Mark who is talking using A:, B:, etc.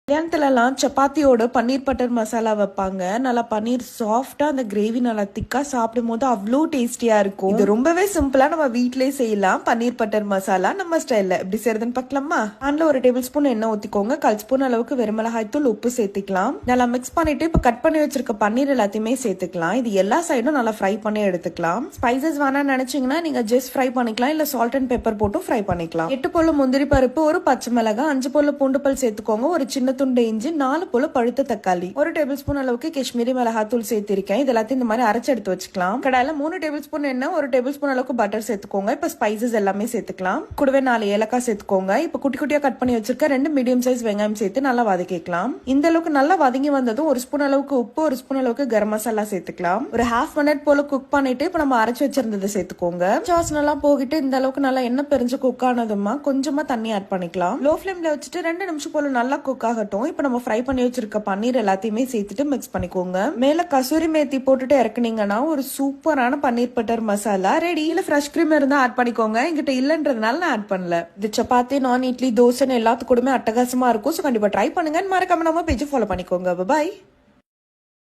A: கல்யாணத்துலலாம் சப்பாத்தியோட பன்னீர் butter masala வைப்பாங்க. நல்லா பன்னீர் சாஃப்டா அந்த கிரேவி நல்லா திக்கா சாப்பிடும் போது அவ்வளோ டேஸ்டியா இருக்கும். இது ரொம்பவே சிம்பிளா நம்ம வீட்லயே செய்யலாம். பன்னீர் பட்டர் மசாலா நம்ம ஸ்டைல்ல எப்படி செய்யறதுன்னு பார்க்கலாமா? பேன்ல ஒரு டேபிள் ஸ்பூன் எண்ணெய் ஊத்திக்கோங்க. 1/4 ஸ்பூன் அளவுக்கு வெறுமிளகாய் தூள், உப்பு சேர்த்துக்கலாம். நல்லா மிக்ஸ் பண்ணிட்டு இப்ப கட் பண்ணி வச்சிருக்க பன்னீர் எல்லாத்தையுமே சேர்த்துக்கலாம். இது எல்லா சைடும் நல்லா ஃப்ரை பண்ணி எடுத்துக்கலாம். ஸ்பைசஸ் வேணாம்னு நினைச்சீங்கன்னா நீங்க ஜஸ்ட் ஃப்ரை பண்ணிக்கலாம், இல்ல சால்ட் அண்ட் பெப்பர் போட்டு ஃப்ரை பண்ணிக்கலாம். 8 போல முந்திரி பருப்பு, ஒரு பச்சை மிளகாய், 5 போல பூண்டு பல் சேர்த்துக்கோங்க. ஒரு சின்ன துண்டு இஞ்சி, 4 போல பழுத்த தக்காளி, 1 டேபிள் ஸ்பூன் அளவுக்கு காஷ்மீரி மிளகாத்தூள் சேர்த்திருக்கேன். இது எல்லாத்தையும் இந்த மாதிரி அரைச்சு எடுத்து வச்சுக்கலாம். கடாயில 3 டேபிள் ஸ்பூன் எண்ணெய், 1 டேபிள் ஸ்பூன் அளவுக்கு பட்டர் சேர்த்துக்கோங்க. இப்ப ஸ்பைசஸ் எல்லாமே சேர்த்துக்கலாம். கூடவே 4 ஏலக்காய் சேர்த்துக்கோங்க. இப்ப குட்டி குட்டியா கட் பண்ணி வச்சிருக்க 2 மீடியம் சைஸ் வெங்காயம் சேர்த்து நல்லா வதக்கிக்கலாம். இந்த அளவுக்கு நல்லா வதங்கி வந்ததும் 1 ஸ்பூன் அளவுக்கு உப்பு, 1 ஸ்பூன் அளவுக்கு கரம் மசாலா சேர்த்துக்கலாம். ஒரு ½ மினிட் போல குக் பண்ணிட்டு இப்ப நம்ம அரைச்சு வச்சிருந்ததை சேர்த்துக்கோங்க. வாசனை எல்லாம் போகிட்டு இந்த அளவுக்கு நல்லா எண்ணெய் பிரிஞ்சு குக் ஆனதுமா கொஞ்சமா தண்ணி ஆட் பண்ணிக்கலாம். லோ ஃபிளேம்ல வச்சுட்டு 2 நிமிஷம் போல நல்லா குக் ஆகட்டும். இப்ப நம்ம ஃப்ரை பண்ணி வச்சிருக்க பன்னீர் எல்லாத்தையுமே சேர்த்துட்டு மிக்ஸ் பண்ணிக்கோங்க. மேல கசூரி மேத்தி போட்டுட்டு இறக்குனீங்கன்னா ஒரு சூப்பரான பன்னீர் பட்டர் மசாலா ரெடி. இல்ல ஃப்ரெஷ் கிரீம் இருந்தா ஆட் பண்ணிக்கோங்க. என்கிட்ட இல்லன்றதுனால நான் ஆட் பண்ணல. இது சப்பாத்தி, நான் இட்லி, தோசைன்னு எல்லாத்துக்கூடமே அட்டகாசமா இருக்கும். ஸோ கண்டிப்பா ட்ரை பண்ணுங்க. மறக்காம நம்ம பேஜ் ஃபாலோ பண்ணிக்கோங்க. பாய்.